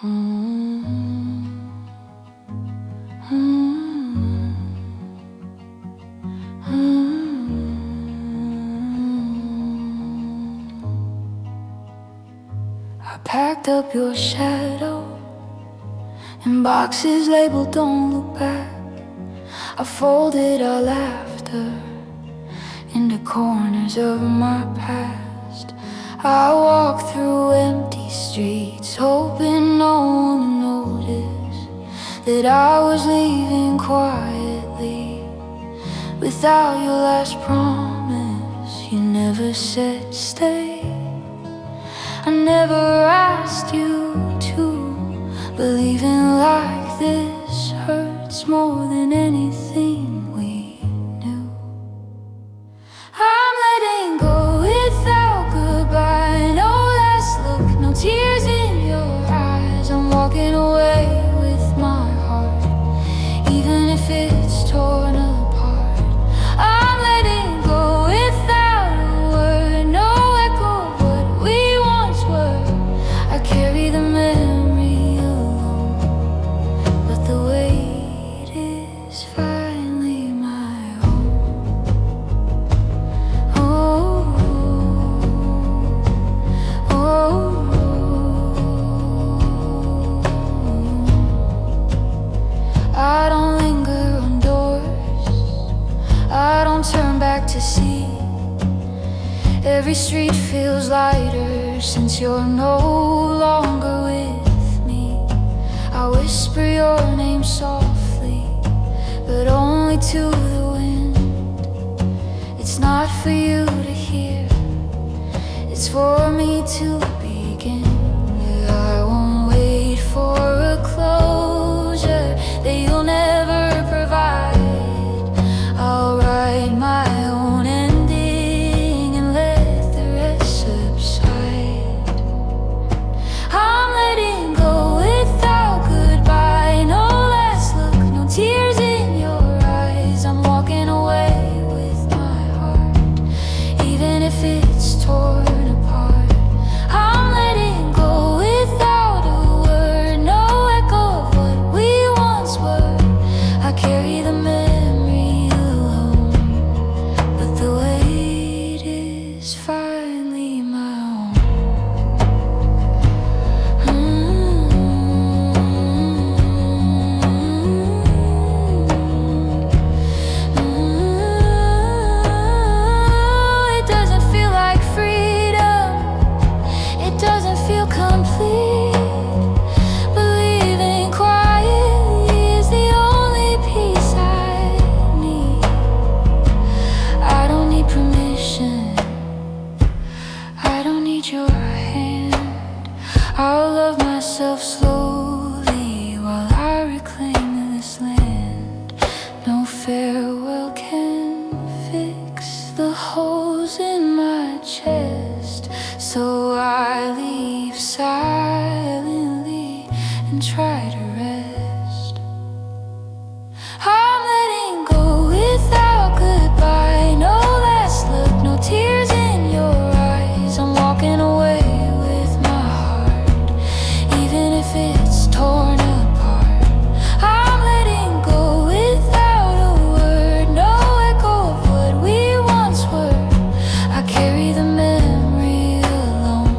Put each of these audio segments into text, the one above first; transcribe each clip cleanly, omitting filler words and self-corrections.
I packed up your shadow in boxes labeled "Don't look back." I folded our laughter into corners of my past. I walked through empty streets, hoping no one would notice that I was leaving quietly. Without your last promise, you never said stay. I never asked you to. Believing like this hurts more than anything we knew. I'm letting go without goodbye. No last look, no tears in your eyes. I'm walking away with my heart, even if it's torn apart. I'm letting go without a word, no echo of what we once were. I carry the memory alone, but the weight is finally my own. I don't linger on doors, I don't turn back to see. Every street feels lighter since you're no longer with me. I whisper your name softly, but only to the wind. It's not for you to hear, it's for me to begin. I won't wait for a closure that you'll never provide. I'll write my own ending and let the rest subside. I'm letting go without goodbye. No last look, no tears in your eyes. I'm walking away with my heart, even if it's torn apart. I'm letting go without a word, no echo of what we once were. I carry the memory alone, but the weight is finally my own. It doesn't feel like freedom, it doesn't feel complete. Believing quietly is the only peace I need. I don't need permission, I don't need your hand. I'll love myself slowly while I reclaim this land. No farewell can fix the holes in my chest, so I leave silently and try to rest. I'm letting go without goodbye. No last look, no tears in your eyes. I'm walking away with my heart, even if it's torn apart. I'm letting go without a word, no echo of what we once were. I carry the memory alone,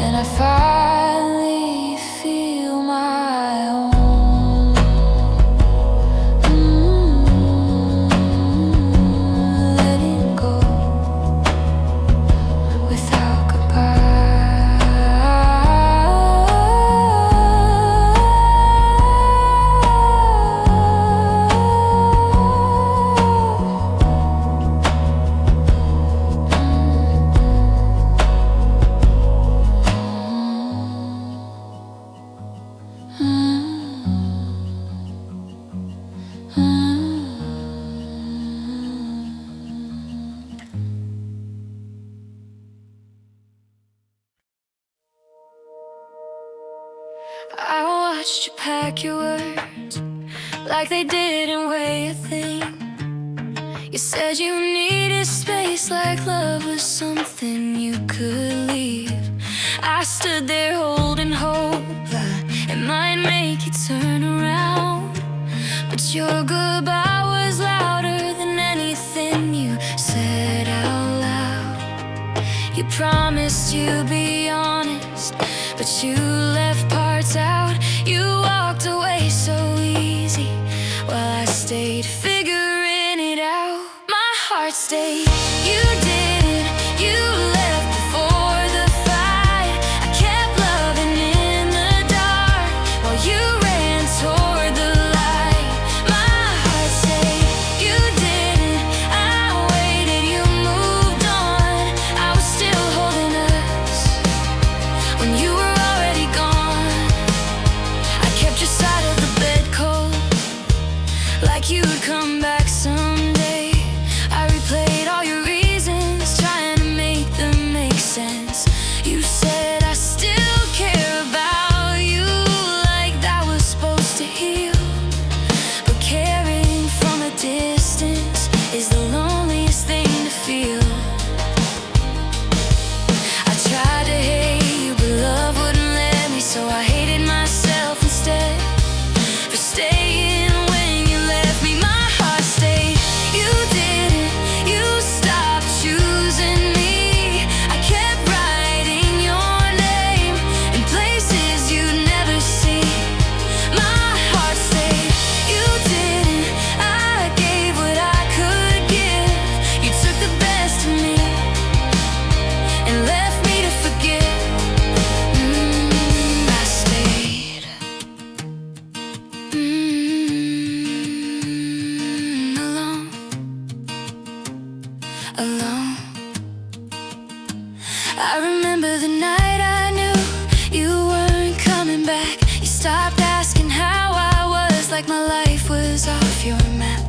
and I finally feel my own. Letting go without goodbye. I watched you pack your words like they didn't weigh a thing. You said you needed space, like love was something you could leave. I stood there holding hope your goodbye was louder than anything you said out loud. You promised you'd be honest, but you left parts out. You walked away so easy while I stayed figuring it out. My heart stayed, you didn't. You left before the fight. I kept loving in the dark while you ran toward the light. My heart stayed, you didn't. I waited, you moved on. I was still holding us when you were already gone. I kept your side of the bed cold, like you'd come back someday. I replayed all your reasons, trying to make them make sense. You said I still care about you, like that was supposed to heal. But caring from a distance is the loneliest thing to feel. I tried to hate you, but love wouldn't let me, so I hated myself instead for staying when you left me. My heart stayed, you didn't. You stopped choosing me. I kept writing your name in places you'd never see. My heart stayed, you didn't. I gave what I could give. You took the best of me and left me to forget. I stayed alone, alone. I remember the night I knew you weren't coming back. You stopped asking how I was, like my life was off your map.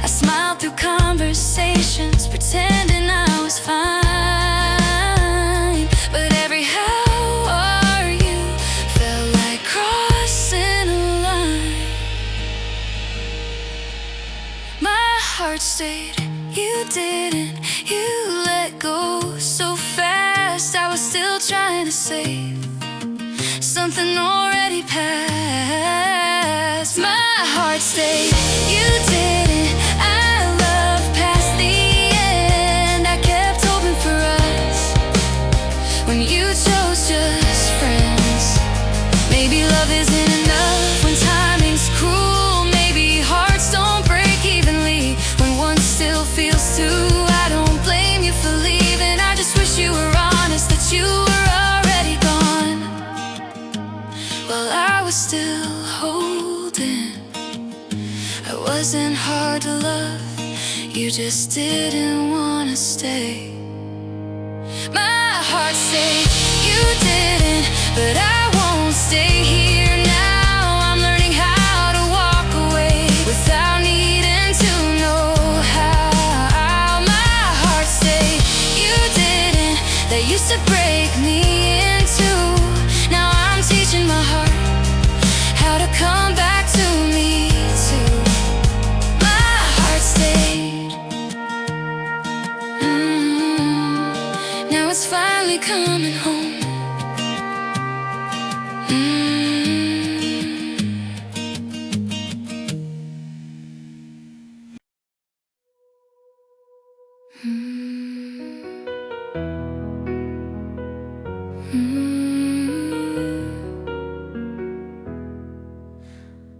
I smiled through conversations, pretending I was fine, but every how are you felt like crossing a line. My heart stayed, you didn't. You let go so fast. I was still trying to save something already passed. My heart stayed, you didn't. I loved past the end. I kept hoping for us when you chose just friends. Maybe love isn't enough when timing's cruel. Maybe hearts don't break evenly when one still feels two. I don't blame you for leaving. I just wish you were honest, that you were already gone while I was still holding. I wasn't hard to love, you just didn't want to stay. My heart stayed, you didn't, but I won't stay here now. I'm learning how to walk away without needing to know how. My heart stayed, you didn't. That used to break me in two. Now I'm teaching my heart how to come back to me too. My heart stayed. Now it's finally coming home.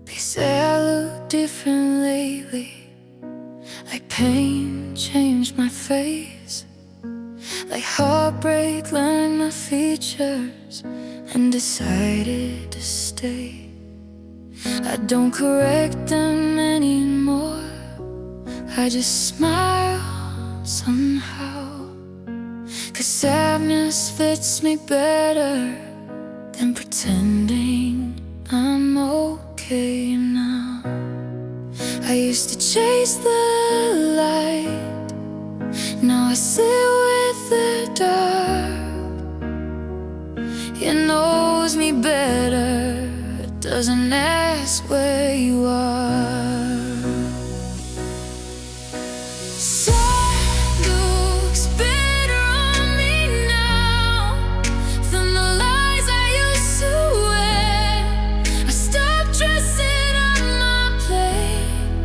They say I look different lately, like pain changed my face, like heartbreak learned my features and decided to stay. I don't correct them anymore, I just smile somehow, 'cause sadness fits me better than pretending I'm okay now. I used to chase the light, now I sit with the dark. It knows me better, it doesn't ask where you are. Sun looks better on me now than the lies I used to wear. I stopped dressing up my plate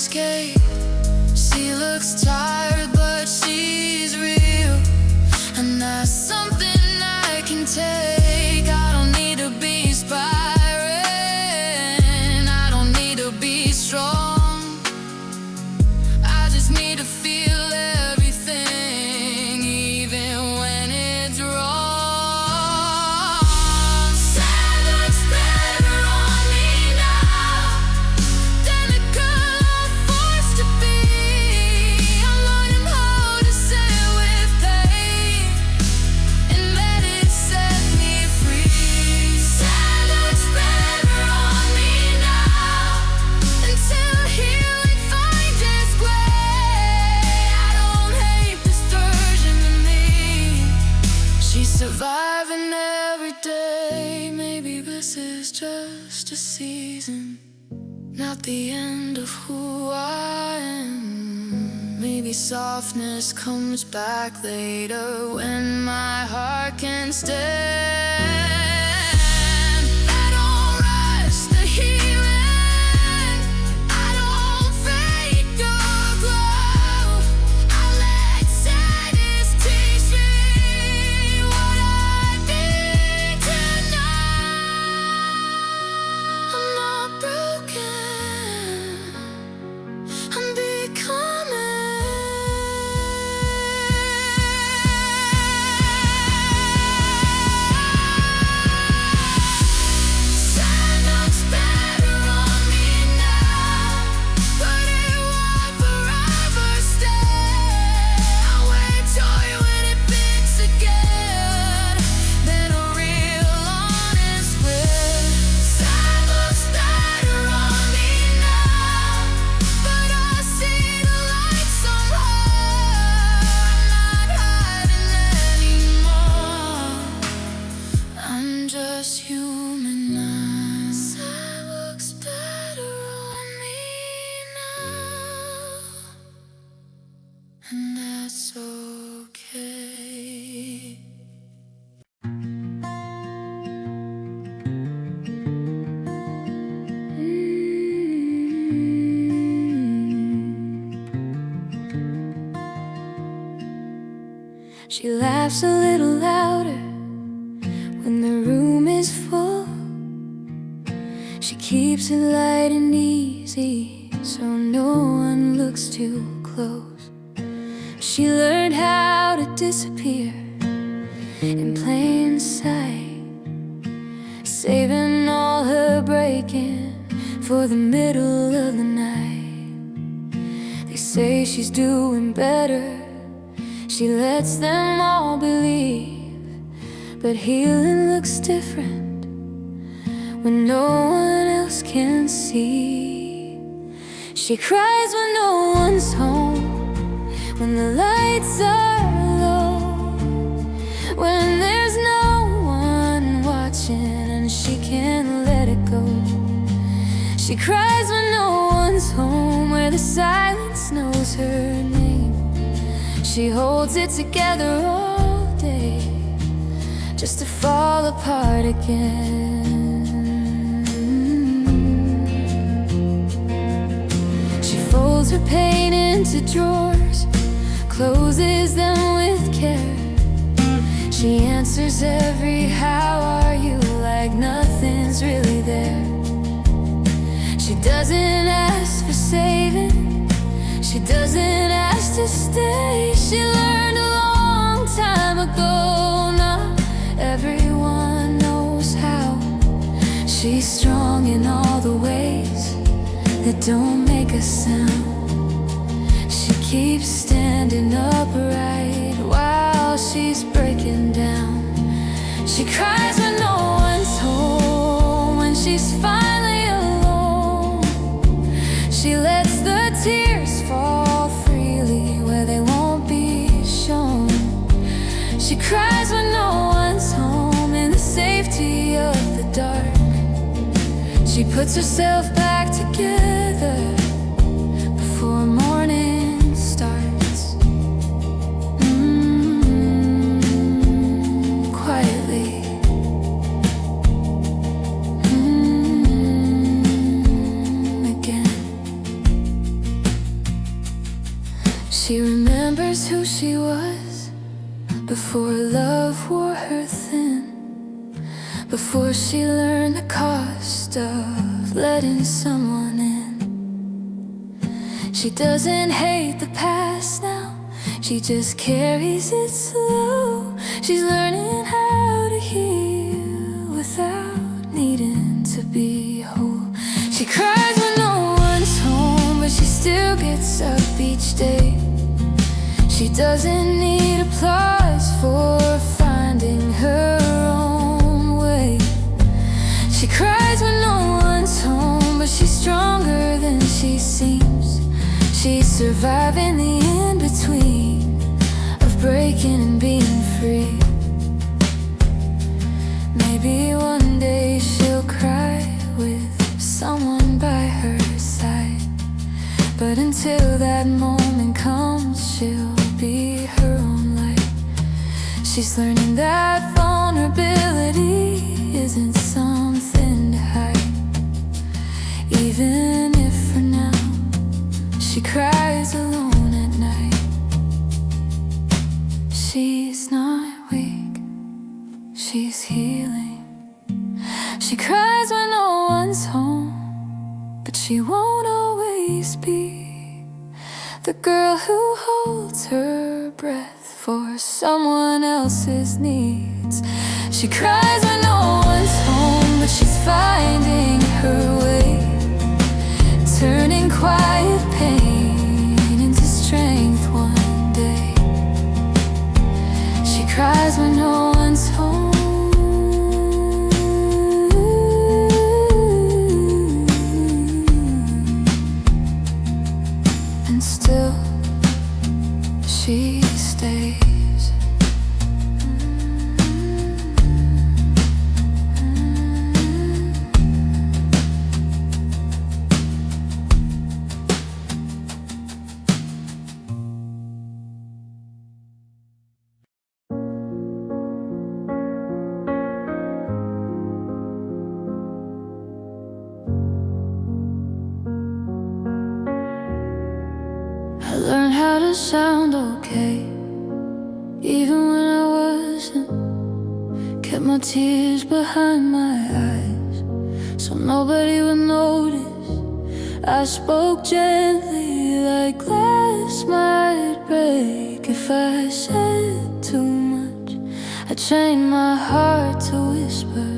escape. She looks tired, but she's real, and that's something I can take. I don't need to be inspiring, I don't need to be strong. I just need to feel everything, even when it's wrong. Sad looks better on me now than the girl I'm forced to be. I'm learning how to sit with pain and let it set me free. Sad looks better on me now until healing finds its way. I don't hate this version of me. She's surviving every day. Maybe this is just a season, not the end of who I am. Maybe softness comes back later when my heart can stand. I don't rush the healing, I don't fake or glow. I let sadness teach me what I need to know. I'm not broken, I'm becoming. Sad looks better on me now, but it won't forever stay. I wear joy when it beats again, then a real honest grin. Sad looks better on me now, but I see the light somehow. I'm not hiding anymore, I'm just human now. Sad looks better on me now, and that's okay. She laughs a little louder when the room is full. She keeps it light and easy so no one looks too close. She learned how to disappear in plain sight, saving all her breaking for the middle of the night. They say she's doing better, she lets them all believe, but healing looks different when no one else can see. She cries when no one's home, when the lights are low, when there's no one watching and she can't let it go. She cries when no one's home, where the silence knows her name. She holds it together all day, just to fall apart again. She folds her pain into drawers, closes them with care. She answers every "how are you?" like nothing's really there. She doesn't ask for saving, she doesn't ask to stay. She learned a long time ago, not everyone knows how. She's strong in all the ways that don't make a sound. She keeps standing upright while she's breaking down. She cries when no one's home, when she's finally alone. She lets the tears fall freely where they won't be shown. She cries when no one's home, in the safety of the dark. She puts herself back together before morning starts. Quietly. Again. before love wore her thin, before she learned the cost of letting someone in. She doesn't hate the past now, she just carries it slow. She's learning how to heal without needing to be whole. She cries when no one's home, but she still gets up each day. She doesn't need applause for finding her own way. She cries when no one's home, but she's stronger than she seems. She's surviving the in-between of breaking and being free. Maybe one day she'll cry with someone by her side, but until that moment comes, she'll be her own light. She's learning that vulnerability isn't something to hide, even if for now she cries alone at night. She's not weak, she's healing. She cries when no one's home, but she won't always be the girl who holds her breath for someone else's needs. She cries when no one's home, but she's finding her way, turning quiet pain into strength one day. She cries when no one's home, and still she stays. I learned how to sound okay, even when I wasn't. Kept my tears behind my eyes, so nobody would notice. I spoke gently, like glass might break if I said too much. I trained my heart to whisper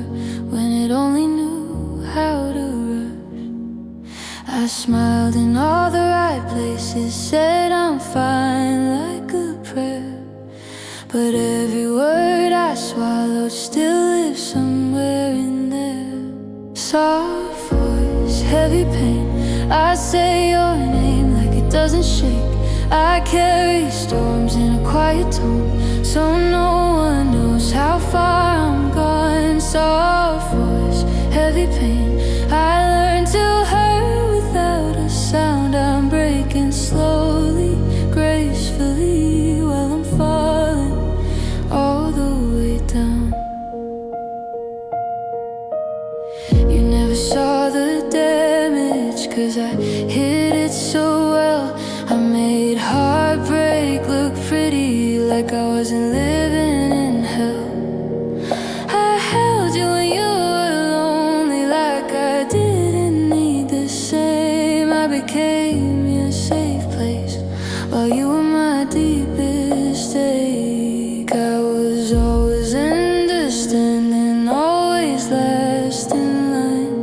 when it only knew how to rush. I smiled in all the right places, said I'm fine like a prayer, but every word I swallowed still lives somewhere in there. Soft voice, heavy pain, I say your name like it doesn't shake. I carry storms in a quiet tone, so no one knows how far I'm gone. Soft voice, heavy pain, I learned to hurt without a sound. I'm breaking slowly, gracefully, while I'm falling all the way down. You never saw the damage, 'cause I hid it so well. I made heartbreak look pretty, like I wasn't living in hell. I held you when you were lonely, like I didn't need the same. I became your safe place while you were my deepest ache. I was always understanding, always last in line.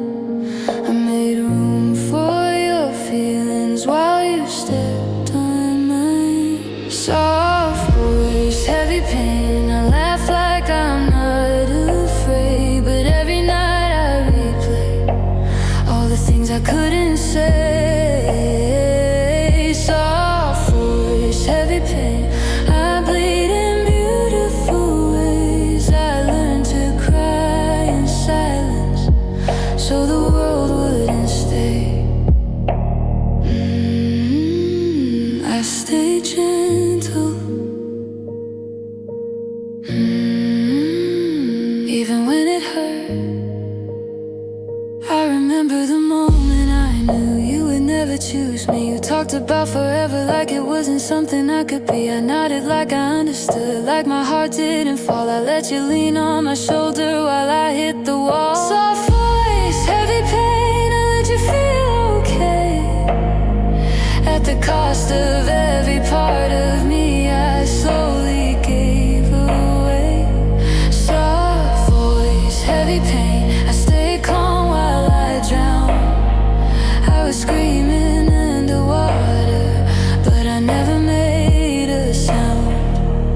I made room for your feelings while you stepped on mine. Soft voice, heavy pain, I laugh like I'm not afraid, but every night I replay all the things I couldn't say. Soft voice, heavy pain, I bleed in beautiful ways. I learned to cry in silence, so the world wouldn't stay. I stay gentle, even when it hurt. I remember the moment I knew you would never ever choose me. You talked about forever like it wasn't something I could be. I nodded like I understood, like my heart didn't fall. I let you lean on my shoulder while I hit the wall. Soft voice, heavy pain, I let you feel okay. At the cost of every part of me I slowly gave away. Soft voice, heavy pain, I stayed calm while I drowned. I was screaming underwater, but I never made a sound.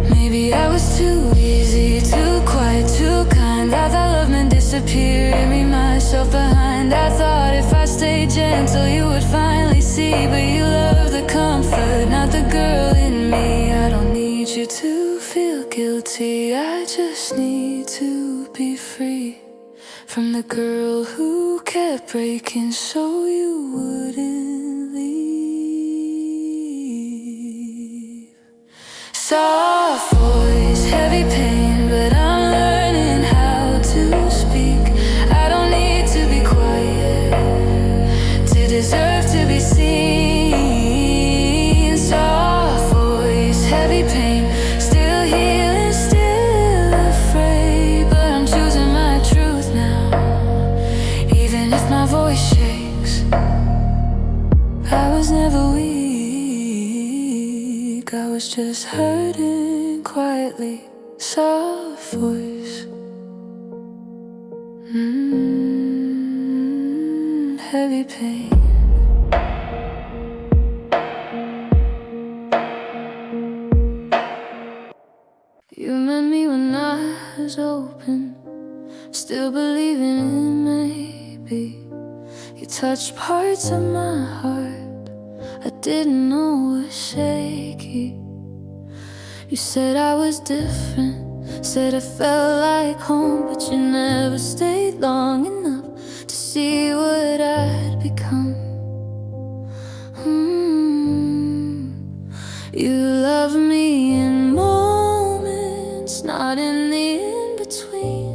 Maybe I was too easy, too quiet, too kind. I thought love meant disappearing, leave myself behind. I thought if I stayed gentle you would finally see, but you love the comfort, not the girl in me. I don't need you to feel guilty, I just need to be free from the girl who kept breaking so you wouldn't leave. Soft voice, heavy pain, but I'm learning how to speak. I don't need to be quiet to deserve to be seen. Soft voice, heavy pain, still healing, still afraid, but I'm choosing my truth now, even if my voice shakes. I was never weak, I was just hurting quietly. Soft voice, heavy pain. You met me when I was open, still believing in maybe. You touched parts of my heart I didn't know was shaky. You said I was different, said I felt like home, but you never stayed long enough to see what I'd become. You love me in moments, not in the in-between.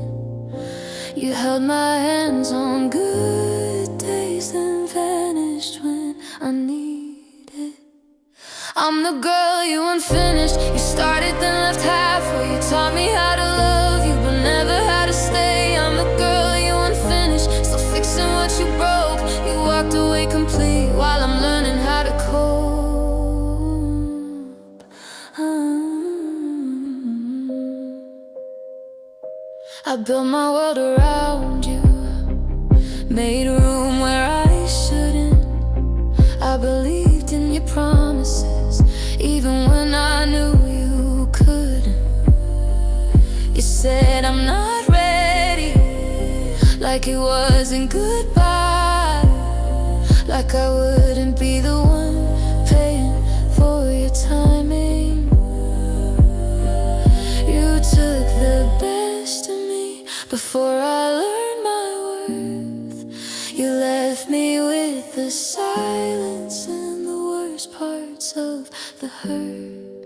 You held my hands on good days, then vanished when I needed. I'm the girl you unfinished, you started then left halfway. You taught me how to love you, but never how to stay. I'm the girl you unfinished, still fixing what you broke. You walked away complete while I'm learning how to cope. I built my world around you, made room where I shouldn't. I believed in your promises, even when I knew you couldn't. You said I'm not ready, like it wasn't goodbye, like I wouldn't be the one paying for your timing. You took the best of me before I learned my worth. You left me with the silence and the worst parts of the hurt.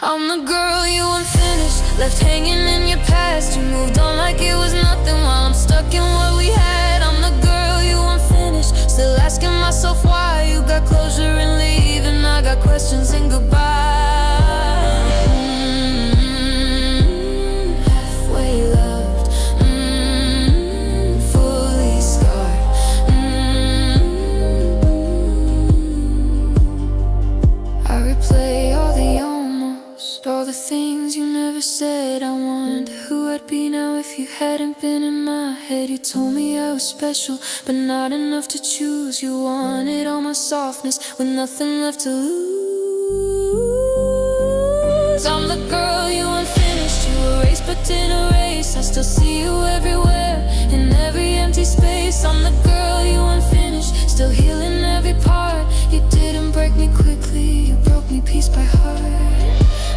I'm the girl you unfinished, left hanging in your past. You moved on like it was nothing while I'm stuck in what we had. I'm the girl you unfinished, still asking myself why. You got closure and leave, and I got questions and goodbye. Halfway loved, fully scarred. I replay all the almost, all the things you never said. I wonder who I'd be now if you hadn't been in my head. You told me I was special, but not enough to choose. You wanted all my softness with nothing left to lose. I'm the girl you unfinished, you erased but didn't erase. I still see you everywhere, in every empty space. I'm the girl you unfinished, still healing every part. You didn't break me quickly, you broke me piece by heart.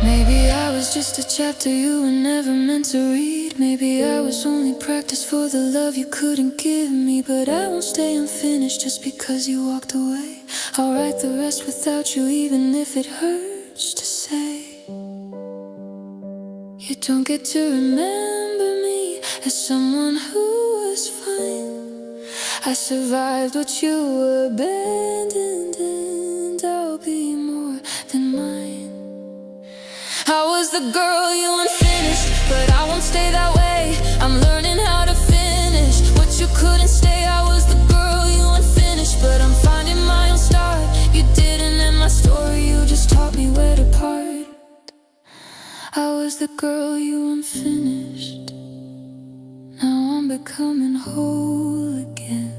Maybe I was just a chapter you were never meant to read. Maybe I was only practice for the love you couldn't give me. But I won't stay unfinished just because you walked away. I'll write the rest without you, even if it hurts to say. You don't get to remember me as someone who was fine. I survived what you abandoned, and I'll be more than mine. I was the girl you unfinished, but I won't stay that way. I'm learning how to finish what you couldn't stay. I was the girl you unfinished, but I'm finding my own start. You didn't end my story, you just taught me where to part. I was the girl you unfinished, now I'm becoming whole again.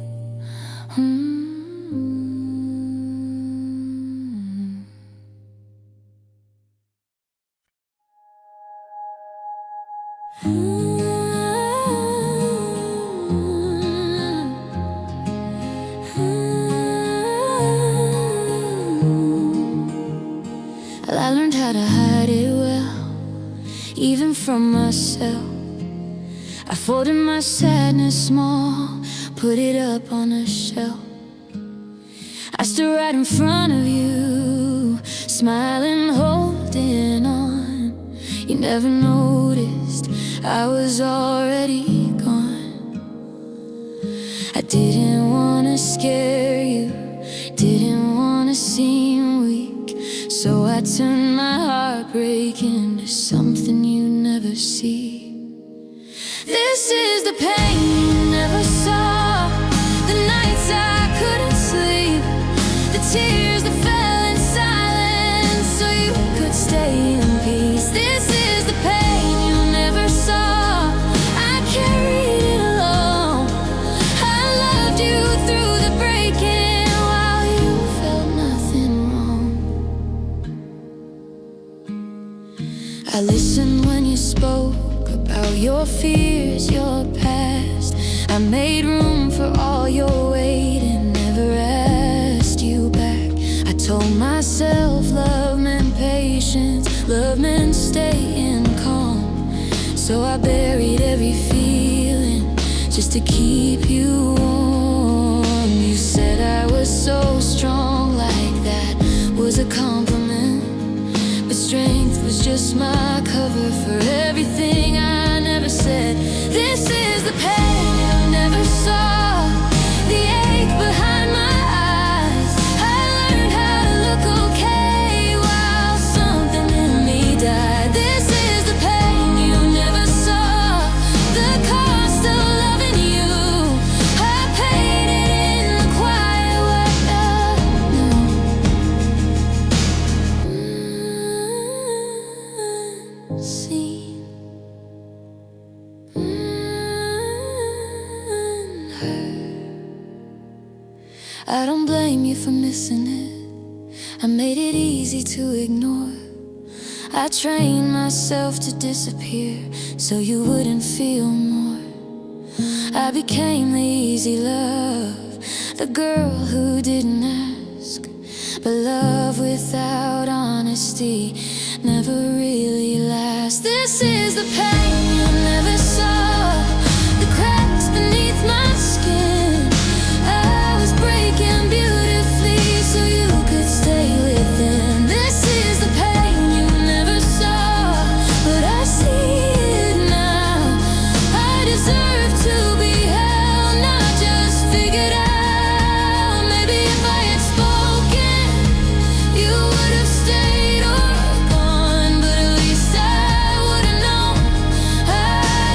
Well, I learned how to hide it well, even from myself. I folded my sadness small, put it up on a shelf. I stood right in front of you, smiling, holding on. You never noticed I was already gone. I didn't wanna scare you, didn't wanna seem weak, so I turned my heartbreak into something you never see. This is the pain you never saw, the nights I couldn't sleep, the tears that fell in silence so you could stay in peace. This is the pain you never saw, I carried it alone. I loved you through the breaking while you felt nothing wrong. I listened when you spoke about your fears, your past. I made room for all your weight and never asked you back. I told myself love meant patience, love meant staying calm. So I buried every feeling just to keep you warm. You said I was so strong, like that was a compliment, but strength was just my cover for everything I never said. This is the pain you never saw, the ache behind my eyes. I learned how to look okay while something in me died. This is the pain you never saw, the cost of loving you. I paid it in the quiet way unseen. I don't blame you for missing it, I made it easy to ignore. I trained myself to disappear so you wouldn't feel more. I became the easy love, the girl who didn't ask. But love without honesty never really lasts. This is the pain you never saw, the cracks beneath my skin. I was breaking beautifully so you could stay within. This is the pain you never saw, but I see it now. I deserve to be held, not just figured out. Maybe if I had spoken, you would have stayed or gone, but at least I would have known I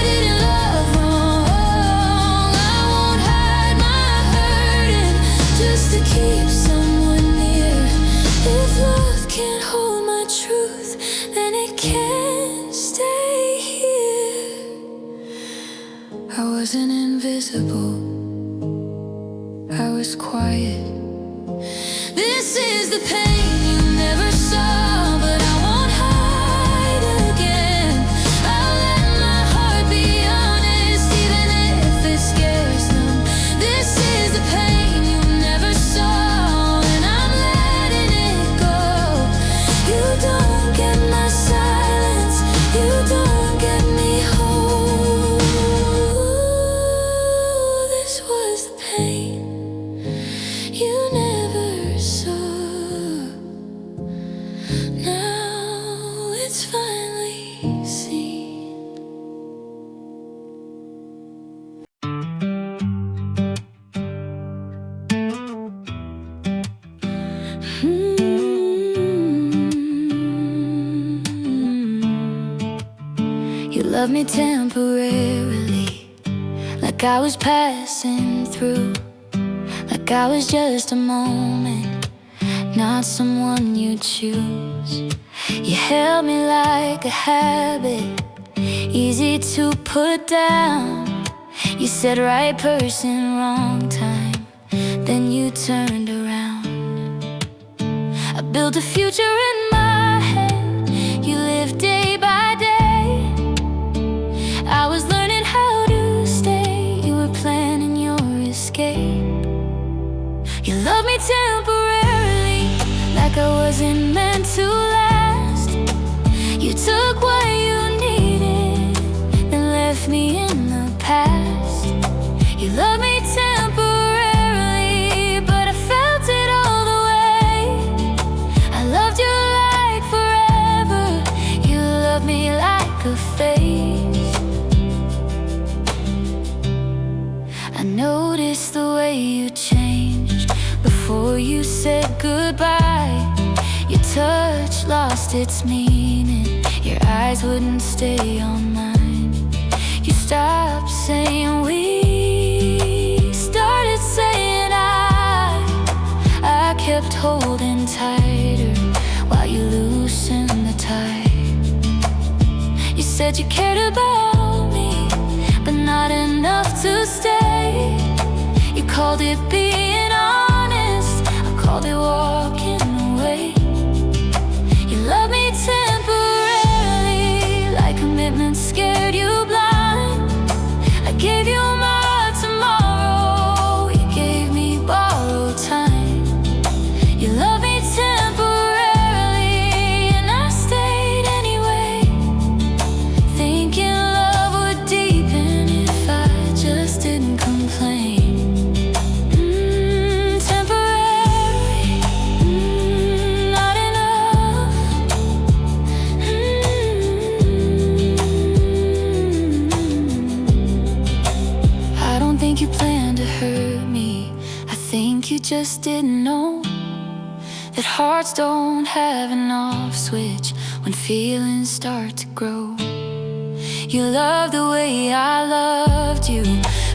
didn't love wrong. I won't hide my hurting just to keep someone near. If love can't hold my truth, then it can't stay here. I wasn't invisible, I was quiet. This is the pain you never saw, but I won't hide again. I'll let my heart be honest, even if it scares them. This is the pain you never saw, and I'm letting it go. You don't get my silence, you don't get me whole. This was the pain you never saw. loved me temporarily, like I was passing through, like I was just a moment, not someone you choose. You held me like a habit, easy to put down. You said right person, wrong time, then you turned around. I built a future in my head, you lived day by day. I was learning how to stay, you were planning your escape. You loved me temporarily, like I wasn't meant to last. You took what you needed, then left me in the past. You loved me temporarily, but I felt it all the way. I loved you like forever, you loved me like a phase. I noticed the way you changed before you said goodbye. Your touch lost its meaning, your eyes wouldn't stay on mine. You stopped saying we, started saying I kept holding tighter while you loosened the tie. You said you cared about me, but not enough to stay. You called it being honest, I called it walking away. You loved me temporarily, like commitment scared you blind. I gave you my heart tomorrow, you gave me borrowed time. You loved me temporarily, and I stayed anyway, thinking love would deepen if I just didn't complain. You planned to hurt me, I think you just didn't know that hearts don't have an off switch when feelings start to grow. You loved the way I loved you,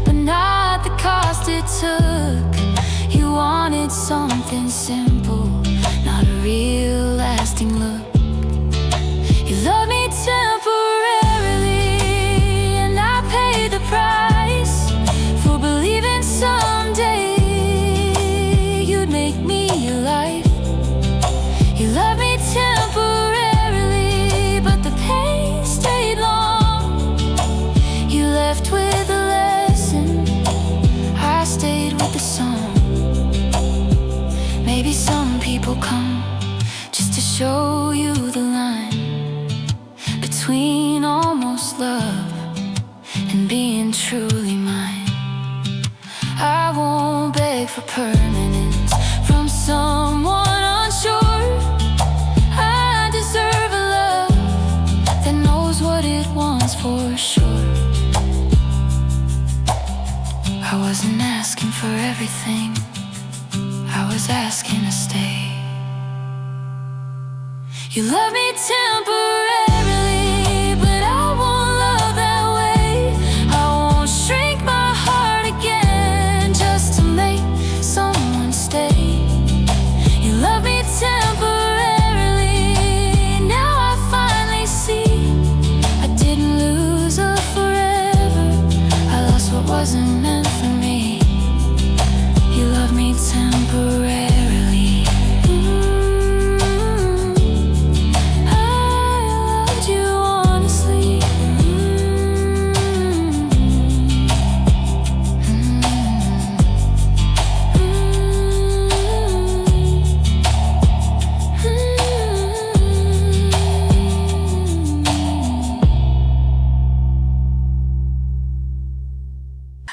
but not the cost it took. You wanted something simple, not a real lasting look. You loved me temporarily, and I paid the price for believing someday you'd make me your life. You loved me temporarily, but the pain stayed long. You left with a lesson, I stayed with the song. Maybe some people come just to show you the line between almost love and being truly mine. I won't beg for permanence from someone unsure. I deserve a love that knows what it wants for sure. I wasn't asking for everything, I was asking to stay. You love me temporarily, but I won't love that way. I won't shrink my heart again just to make someone stay. You love me temporarily, now I finally see I didn't lose her forever, I lost what wasn't meant for me. You love me temporarily. I loved you honestly.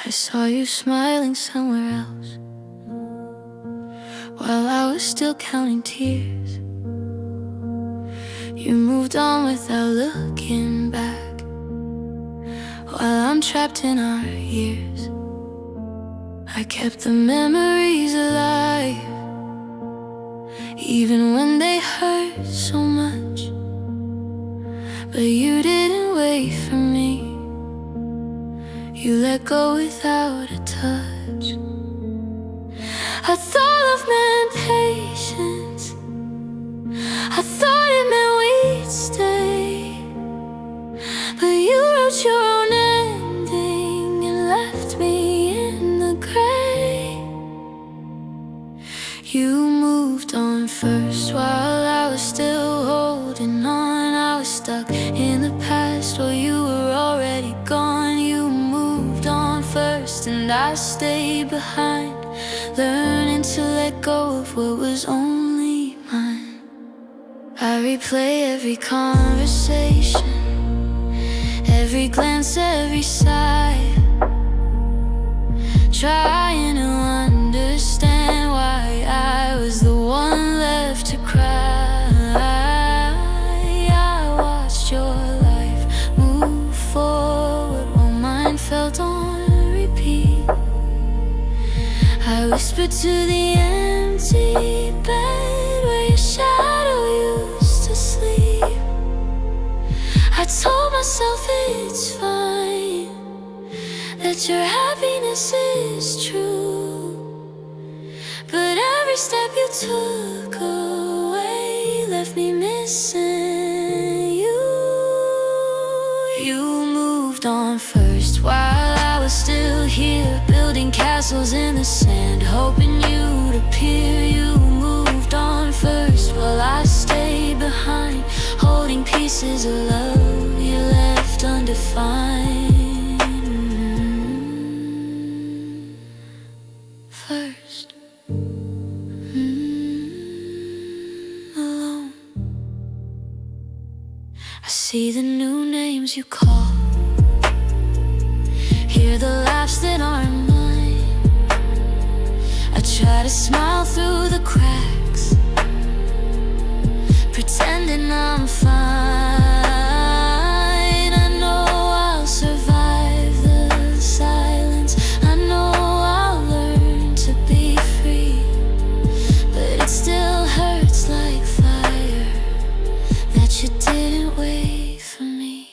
I saw you smiling somewhere else while I was still counting tears. You moved on without looking back, while I'm trapped in our years. I kept the memories alive, even when they hurt so much. But you didn't wait for me. let go without a touch. I thought love meant patience, I thought it meant we'd stay, but you wrote your own ending and left me in the gray. You moved on first while I was still holding on. I was stuck in the past while you were already gone. You moved on first and I stayed behind, learning to let go of what was only mine. I replay every conversation, every glance, every sigh, trying to understand why I was the one left to cry. I watched your life move forward while mine felt on repeat. I whispered to the empty bed where your shadow used to sleep. I told myself it's fine, that your happiness is true, but every step you took away left me missing you. You moved on first while I was still here, building castles in the sand, hoping you'd appear. You moved on first while I stayed behind, holding pieces of love you left undefined. First, alone. I see the new names you call, hear the laughs that aren't mine. I try to smile through the cracks, pretending I'm fine. I know I'll survive the silence, I know I'll learn to be free, but it still hurts like fire that you didn't wait for me.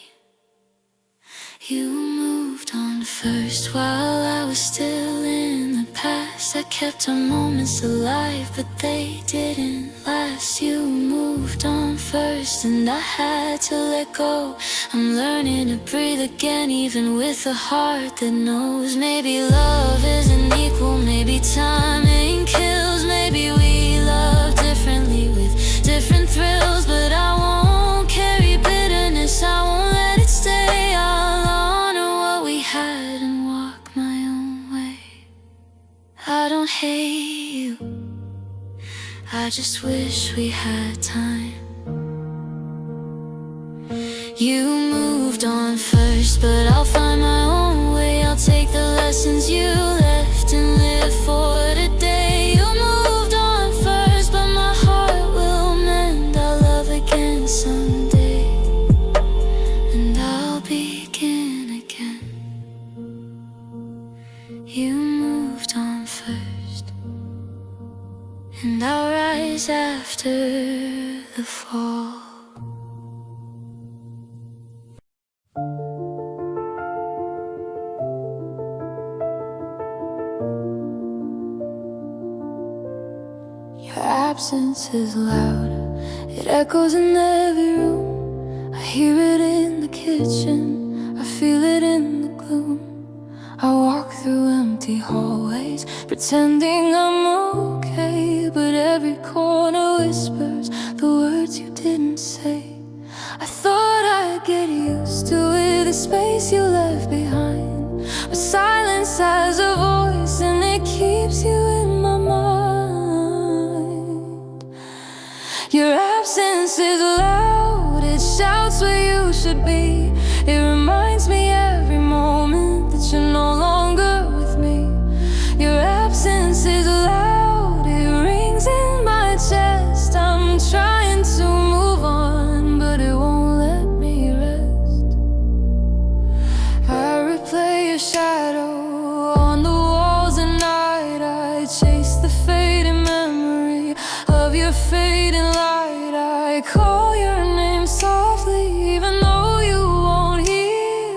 You moved on first while I was still in the past. I kept our moments alive, but they didn't last. You moved on first and I had to let go. I'm learning to breathe again, even with a heart that knows. Maybe love isn't equal, maybe timing kills. Maybe we love differently with different thrills, but I won't carry bitterness, I won't let it stay. I'll honor what we had and walk my own way. I don't hate you, I just wish we had time. You moved on first, but I'll find my own way. I'll take the lessons you left and live for today. You moved on first, but my heart will mend. I'll love again someday, and I'll begin again. You moved on first, and I'll rise after the fall. Your absence is loud, it echoes in every room. I hear it in the kitchen, I feel it in the gloom. I walk through empty hallways, pretending I'm okay, but every corner whispers the words you didn't say. I thought I'd get used to it, the space you left behind, but silence has a voice and it keeps you in my mind. Your absence is loud, it shouts where you should be. It reminds me every moment that you're no longer with me. Your absence is loud, it rings in my chest. I'm trying to move on, but it won't let me rest. I replay your shadow on the walls at night. I chase the fading memory of your fading light. I call your name softly, even though you won't hear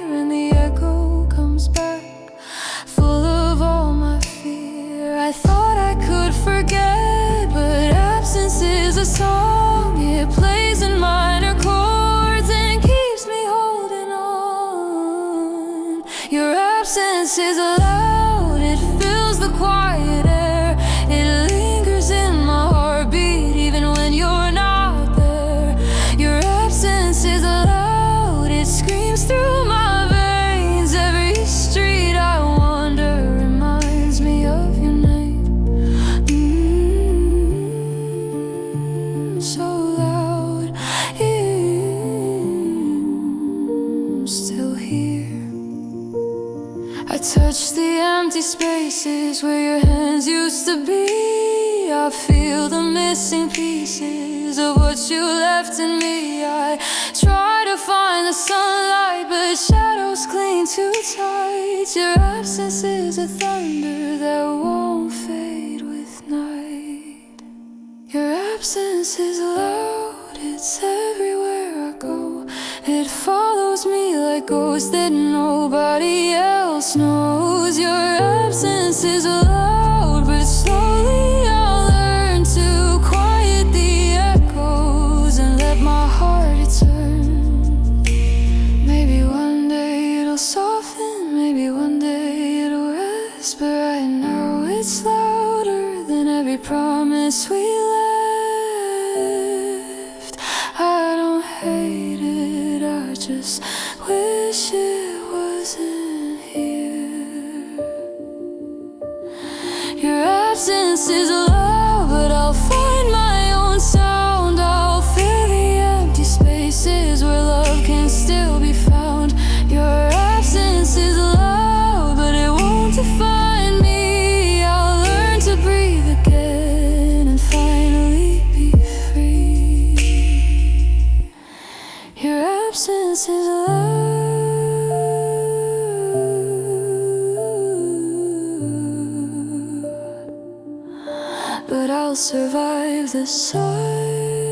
song. It plays in minor chords and keeps me holding on. Your absence is loud, it fills the quiet air. It lingers in my heartbeat even when you're not there. Your absence is loud, it screams through my veins. Every street I wander reminds me of your name. So loud, still here. I touch the empty spaces where your hands used to be. I feel the missing pieces of what you left in me. I try to find the sunlight, but shadows cling too tight. Your absence is a thunder that won't fade with night. Your absence is loud, it's everywhere I go. It follows me like ghosts that nobody else knows. Your absence is loud, but slowly I'll learn to quiet the echoes and let my heart return. Maybe one day it'll soften, maybe one day it'll rest, but right now it's louder than every promise we left. I don't hate it, I just wish it wasn't here. Your absence is loud, but I'll find my own sound. I'll fill the empty spaces where love can still be found. Your absence is loud, but it won't define me. I'll learn to breathe again and finally be free. Your absence is loud, but I'll survive the silence.